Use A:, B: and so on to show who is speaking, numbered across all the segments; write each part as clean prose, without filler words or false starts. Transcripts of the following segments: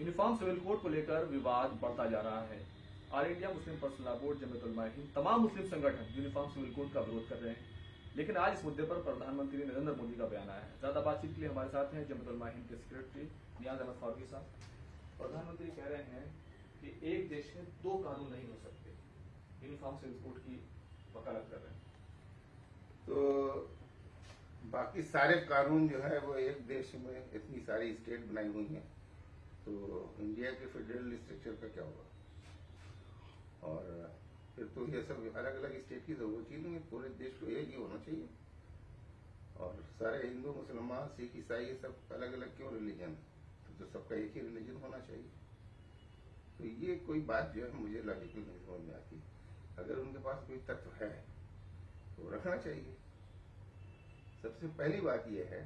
A: Uniform civil code को लेकर विवाद बढ़ता जा रहा है। All India Muslim personal law board, Jamiat Ulama Hind, तमाम मुस्लिम संगठन यूनिफॉर्म सिविल कोड का विरोध कर रहे हैं। लेकिन आज इस मुद्दे पर प्रधानमंत्री नरेंद्र मोदी का बयान आया है। ज्यादा बातचीत के लिए हमारे साथ हैं जमीयत उलमा हिंद के सेक्रेटरी नियाज अहमद फारूकी साहब। प्रधानमंत्री कह रहे हैं कि एक देश में दो कानून नहीं हो सकते, यूनिफॉर्म सिविल कोड की वकालत कर रहे हैं।
B: तो बाकी सारे कानून जो है वो एक देश में इतनी सारी स्टेट बनाई हुई हैं, तो इंडिया के फेडरल स्ट्रक्चर का क्या होगा? और फिर तो ये सब अलग अलग स्टेट की जरूरत ही नहीं है, पूरे देश को एक ही होना चाहिए। और सारे हिंदू, मुसलमान, सिख, ईसाई, ये सब अलग अलग क्यों रिलीजन? तो सबका एक ही रिलीजन होना चाहिए। तो ये कोई बात जो है मुझे लॉजिकल नहीं समझ में आती। अगर उनके पास कोई तत्व है तो रखना चाहिए। सबसे पहली बात यह है,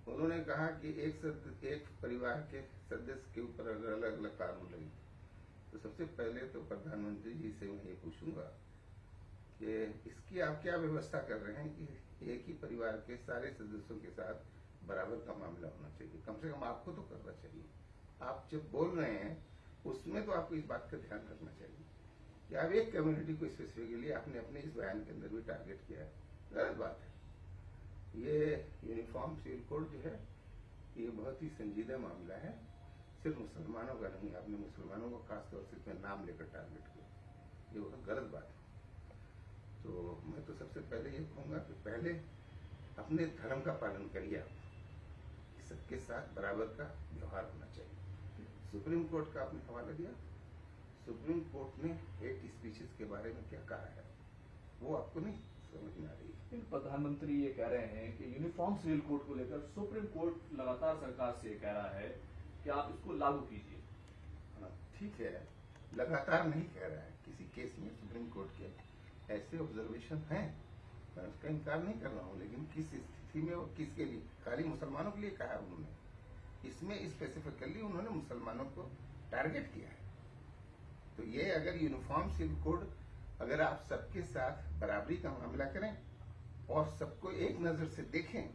B: उन्होंने कहा कि एक परिवार के सदस्य के ऊपर अगर अलग अलग कानून लगे, तो सबसे पहले तो प्रधानमंत्री जी से मैं ये पूछूंगा कि इसकी आप क्या व्यवस्था कर रहे हैं कि एक ही परिवार के सारे सदस्यों के साथ बराबर का मामला होना चाहिए। कम से कम आपको तो करना चाहिए। आप जब बोल रहे हैं उसमें तो आपको इस बात का ध्यान रखना चाहिए कि आप एक कम्युनिटी को स्पेसिफिकली आपने अपने इस बयान के अंदर भी टारगेट किया है। गलत बात है। ये यूनिफॉर्म सिविल कोड जो है ये बहुत ही संजीदा मामला है। सिर्फ मुसलमानों का नहीं, आपने मुसलमानों को खासतौर से इसमें नाम लेकर टारगेट किया, ये बहुत गलत बात है। तो मैं तो सबसे पहले ये कहूंगा कि पहले अपने धर्म का पालन करिए। आप सबके साथ बराबर का व्यवहार होना चाहिए। सुप्रीम कोर्ट का आपने हवाला दिया, सुप्रीम कोर्ट ने हेट स्पीचेस के बारे में क्या कहा है वो आपको नहीं समझ में आ रही है।
A: प्रधानमंत्री ये कह रहे हैं कि यूनिफॉर्म सिविल कोड को लेकर सुप्रीम कोर्ट लगातार सरकार से कह रहा है कि आप इसको लागू कीजिए।
B: हाँ, ठीक है, लगातार नहीं कह रहा है। किसी केस में सुप्रीम कोर्ट के ऐसे ऑब्जर्वेशन हैं, मैं उसका इनकार नहीं कर रहा हूँ, लेकिन किस स्थिति में और किसके लिए? खाली मुसलमानों के लिए कहा उन्होंने, इसमें स्पेसिफिकली उन्होंने मुसलमानों को टारगेट किया है। तो ये अगर यूनिफॉर्म सिविल कोड अगर आप सबके साथ बराबरी का मामला करें और सबको एक नजर से देखें,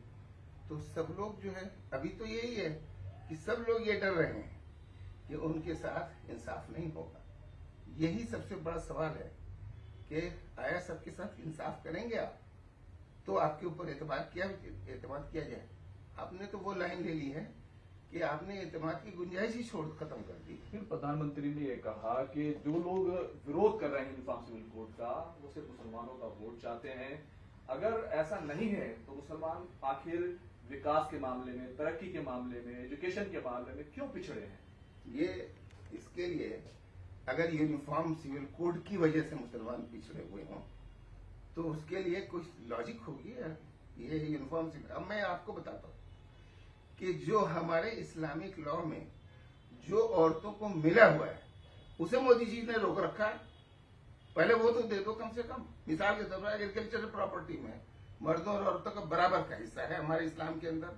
B: तो सब लोग जो है, अभी तो यही है कि सब लोग ये डर रहे हैं कि उनके साथ इंसाफ नहीं होगा। यही सबसे बड़ा सवाल है कि आया सबके साथ इंसाफ करेंगे आप, तो आपके ऊपर एतमाद किया जाए। आपने तो वो लाइन ले ली है कि आपने एतमाद की गुंजाइश ही खत्म कर दी।
A: फिर प्रधानमंत्री ने ये कहा कि जो लोग विरोध कर रहे हैं यूनिफॉर्म सिविल कोड का, वो सिर्फ मुसलमानों का वोट चाहते हैं। अगर ऐसा नहीं है तो मुसलमान आखिर विकास के मामले में, तरक्की के मामले में, एजुकेशन के मामले में क्यों पिछड़े हैं?
B: ये इसके लिए अगर यूनिफॉर्म सिविल कोड की वजह से मुसलमान पिछड़े हुए हों तो उसके लिए कुछ लॉजिक होगी। ये यूनिफॉर्म सिविल, अब मैं आपको बताता हूँ कि जो हमारे इस्लामिक लॉ में जो औरतों को मिला हुआ है उसे मोदी जी ने रोक रखा है। पहले वो तो दे दो कम से कम। मिसाल के तौर पर एग्रीकल्चरल प्रॉपर्टी में मर्दों और औरतों का बराबर का हिस्सा है हमारे इस्लाम के अंदर,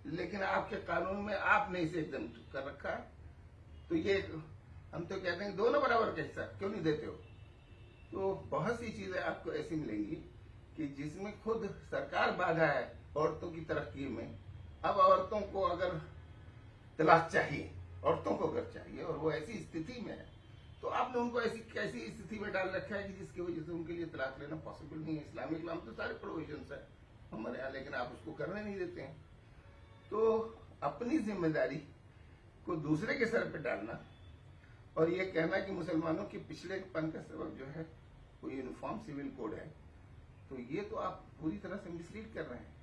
B: लेकिन आपके कानून में आपने इसे एकदम कर रखा है। तो ये हम तो कहते हैं दोनों बराबर का हिस्सा क्यों नहीं देते हो? तो बहुत सी चीजें आपको ऐसी मिलेंगी कि जिसमें खुद सरकार बाधा है औरतों की तरक्की में। अब औरतों को अगर तलाक चाहिए, औरतों को अगर चाहिए और वो ऐसी स्थिति में है, तो आपने उनको ऐसी कैसी स्थिति में डाल रखा है कि जिसकी वजह से उनके लिए तलाक लेना पॉसिबल नहीं है। इस्लामिक लॉ में तो सारे प्रोविजंस है हमारे यहाँ, लेकिन आप उसको करने नहीं देते हैं। तो अपनी जिम्मेदारी को दूसरे के सर पे डालना और ये कहना कि मुसलमानों के पिछड़ेपन का सबब जो है वो यूनिफॉर्म सिविल कोड है, तो ये तो आप पूरी तरह से मिसलीड कर रहे हैं।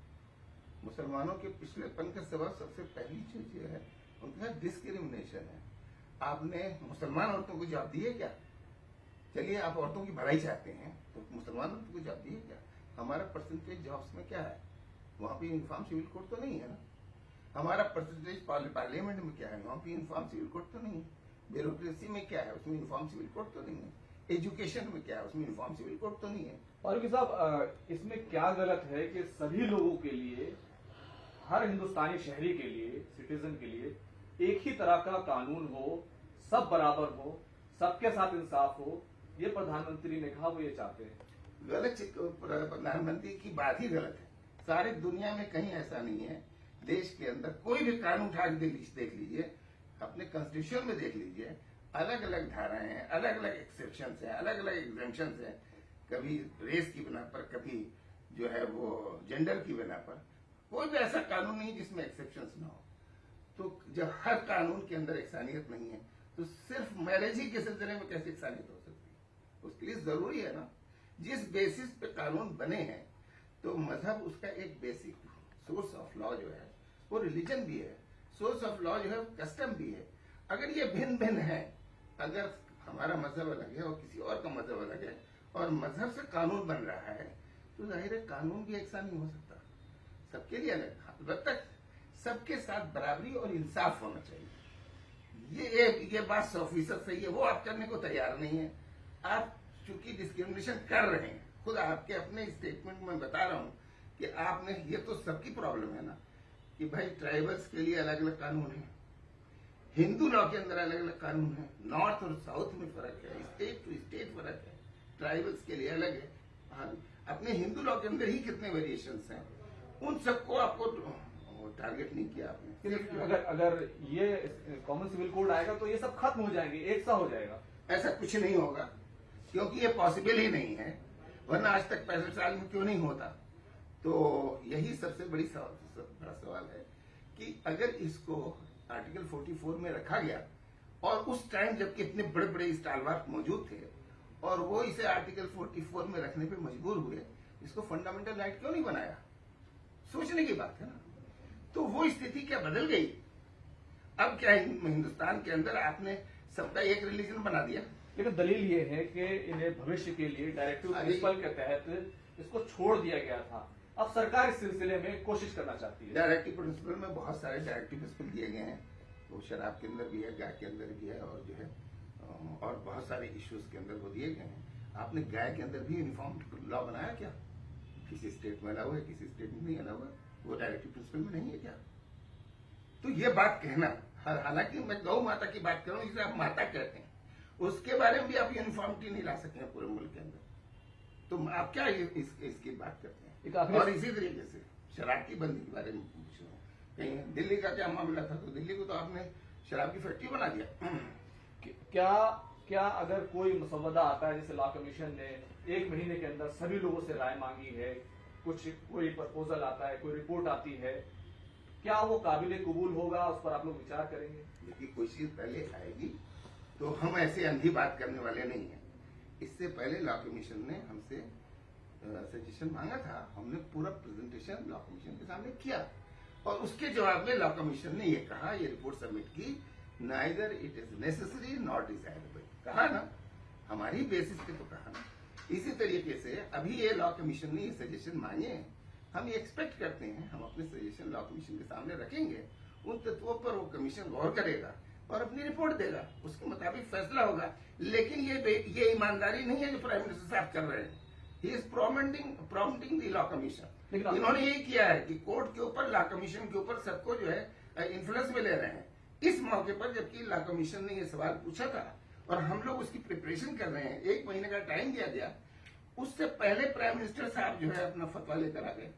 B: मुसलमानों के पिछड़ेपन का सबब सबसे पहली चीज ये है उनका डिस्क्रिमिनेशन है। आपने मुसलमान औरतों को जॉब दी है क्या? चलिए आप औरतों की भलाई चाहते हैं तो मुसलमान औरतों को जॉब दी है क्या? हमारा परसेंटेज जॉब्स में क्या है? वहां पे यूनिफॉर्म सिविल कोड तो नहीं है ना। हमारा परसेंटेज पार्लियामेंट में क्या है? वहां पे यूनिफॉर्म सिविल कोड तो नहीं है। ब्यूरोक्रेसी में क्या है? उसमें यूनिफॉर्म सिविल कोड तो नहीं है। एजुकेशन में क्या है? उसमें यूनिफॉर्म सिविल कोड तो नहीं है।
A: फारूकी साहब, इसमें क्या गलत है कि सभी लोगों के लिए, हर हिंदुस्तानी शहरी के लिए, सिटीजन के लिए एक ही तरह का कानून हो, सब बराबर हो, सबके साथ इंसाफ हो? ये प्रधानमंत्री ने कहा, वो ये चाहते हैं।
B: गलत, प्रधानमंत्री की बात ही गलत है। सारी दुनिया में कहीं ऐसा नहीं है। देश के अंदर कोई भी कानून उठा के देख लीजिए, अपने कॉन्स्टिट्यूशन में देख लीजिए, अलग अलग धाराएं हैं, अलग अलग एक्सेप्शन हैं, अलग अलग एग्जेम्पशन हैं, कभी रेस की बिना पर, कभी जो है वो जेंडर की बिना पर। कोई भी ऐसा कानून नहीं जिसमें एक्सेप्शन ना हो। तो जब हर कानून के अंदर इंसानियत नहीं है, तो सिर्फ मैरिज ही के सिलसिले में कैसे इंसानियत हो सकती है? उसके लिए जरूरी है ना, जिस बेसिस पे कानून बने हैं, तो मजहब उसका एक बेसिक सोर्स ऑफ लॉ जो है वो रिलीजन भी है, सोर्स ऑफ लॉ जो है कस्टम भी है। अगर ये भिन्न भिन्न है, अगर हमारा मजहब अलग है और किसी और का मजहब अलग है और मजहब से कानून बन रहा है, तो जाहिर है कानून भी एक सा नहीं हो सकता, सबके लिए अलग। जब तक सबके साथ बराबरी और इंसाफ होना चाहिए। ये बात 100% सही है, वो आप करने को तैयार नहीं है। आप चूंकि डिस्क्रिमिनेशन कर रहे हैं, खुद आपके अपने स्टेटमेंट में बता रहा हूं कि आपने, ये तो सबकी प्रॉब्लम है ना कि भाई ट्राइबल्स के लिए अलग अलग कानून है, हिंदू लॉ के अंदर अलग अलग कानून है, नॉर्थ और साउथ में फर्क है, स्टेट टू स्टेट फर्क है, ट्राइबल्स के लिए अलग है। हाँ, अपने हिंदू लॉ के अंदर ही कितने वेरिएशंस हैं, उन सबको आपको टारगेट नहीं किया आपने।
A: अगर ये कॉमन सिविल कोड आएगा तो ये सब खत्म हो जाएंगे, एक सा हो जाएगा?
B: ऐसा कुछ नहीं होगा, क्योंकि ये पॉसिबल ही नहीं है, वरना आज तक 65 साल में क्यों नहीं होता। तो यही सबसे बड़ा सवाल है कि अगर इसको आर्टिकल 44 में रखा गया और उस टाइम जबकि इतने बड़े बड़े स्टालवार्ट मौजूद थे और वो इसे आर्टिकल 44 में रखने पे मजबूर हुए, इसको फंडामेंटल राइट क्यों नहीं बनाया? सोचने की बात है ना। तो वो स्थिति क्या बदल गई? अब क्या हिंदुस्तान के अंदर आपने सबका एक रिलीजन बना दिया?
A: लेकिन दलील ये है कि इन्हें भविष्य के लिए डायरेक्टिव प्रिंसिपल के तहत इसको छोड़ दिया गया था, अब सरकार इस सिलसिले में कोशिश करना चाहती है।
B: डायरेक्टिव प्रिंसिपल में बहुत सारे डायरेक्टिव प्रिंसिपल दिए गए हैं, वो शराब के अंदर भी है, गाय के अंदर भी है, और जो है और बहुत सारे इश्यूज के अंदर वो दिए गए हैं। आपने गाय के अंदर भी यूनिफॉर्म लॉ बनाया क्या? किसी स्टेट में अलाउ है, किसी स्टेट में नहीं अलाउ है, वो डायरेक्टिव प्रिंसिपल में नहीं है क्या? तो ये बात कहना, हालांकि मैं गौ माता की बात कर रहा हूँ, जिसे आप माता कहते हैं, उसके बारे में भी आप यूनिफॉर्मिटी नहीं ला सकते हैं पूरे मुल्क के अंदर। तो आप क्या इसकी बात करते हैं? और इसी तरीके से शराब की बंदी के बारे में पूछ रहा हूँ, कहीं दिल्ली का क्या मामला था? तो दिल्ली को तो आपने शराब की फैक्ट्री बना दिया।
A: क्या अगर कोई मसवदा आता है, जैसे लॉ कमीशन ने 1 महीने के अंदर सभी लोगों से राय मांगी है, कोई प्रपोजल आता है, कोई रिपोर्ट आती है, क्या वो काबिल कबूल होगा? उस पर आप लोग विचार करेंगे?
B: देखिए, कोई चीज पहले आएगी तो हम ऐसे अंधी बात करने वाले नहीं है। इससे पहले लॉ कमीशन ने हमसे सजेशन मांगा था, हमने पूरा प्रेजेंटेशन लॉ कमीशन के सामने किया और उसके जवाब में लॉ कमीशन ने ये कहा, ये रिपोर्ट सबमिट की, neither it is necessary not desirable. कहा ना, हमारी बेसिस पे तो कहा ना। इसी तरीके से अभी ये लॉ कमीशन ने ये सजेशन मांगे हैं, हम ये एक्सपेक्ट करते हैं, हम अपने सजेशन लॉ कमीशन के सामने रखेंगे, उन तत्वों पर वो कमीशन गौर करेगा और अपनी रिपोर्ट देगा, उसके मुताबिक फैसला होगा। लेकिन ये ईमानदारी नहीं है जो प्राइम मिनिस्टर साहब कर रहे हैं। He is prompting the law commission. इन्होंने यही किया है कि कोर्ट के ऊपर, लॉ कमीशन के ऊपर सबको जो है इन्फ्लुएंस में ले रहे हैं। इस मौके पर जबकि लॉ कमीशन ने ये सवाल पूछा था और हम लोग उसकी प्रिपरेशन कर रहे हैं, 1 महीने का टाइम दिया गया, उससे पहले प्राइम मिनिस्टर साहब जो है अपना फतवा लेकर आ गए।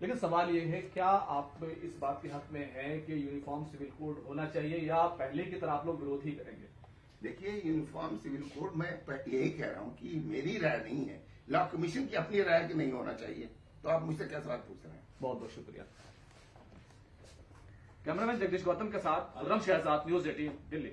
A: लेकिन सवाल ये है, क्या आप इस बात के हक में हैं कि यूनिफॉर्म सिविल कोड होना चाहिए या पहले की तरह आप लोग विरोध ही करेंगे?
B: देखिए, यूनिफॉर्म सिविल कोड, मैं यही कह रहा हूँ कि मेरी राय नहीं है, लॉ कमीशन की अपनी राय कि नहीं होना चाहिए। तो आप मुझसे क्या सवाल पूछ रहे हैं?
A: बहुत बहुत शुक्रिया। कैमरामैन जगदीश गौतम के साथ अदरम शहजाद, न्यूज़ 18 दिल्ली।